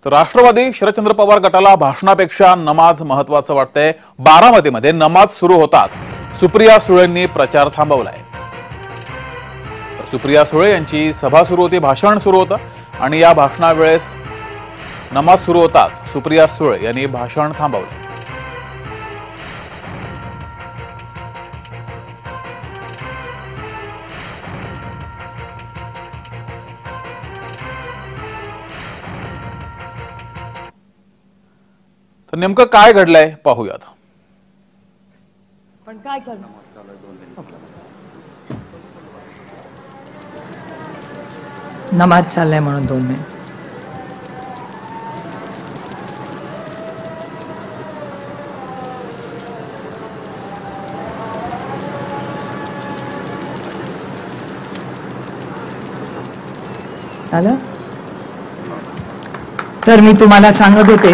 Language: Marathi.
तर राष्ट्रवादी शरदचंद्र पवार गटाला भाषणापेक्षा नमाज महत्वाचं वाटतंय। बारामतीमध्ये नमाज सुरू होताच सुप्रिया सुळेंनी प्रचार थांबवलाय। सुप्रिया सुळे यांची सभा सुरू होती, भाषण सुरू होतं आणि या भाषणावेळेस नमाज सुरू होताच सुप्रिया सुळे यांनी भाषण थांबवलं। तर नेमकं काय घडलंय पाहूयात। पण काय करणार, नमाज चाललाय म्हणून 2 मिनिट। आलं तर मी तुम्हाला सांगत होते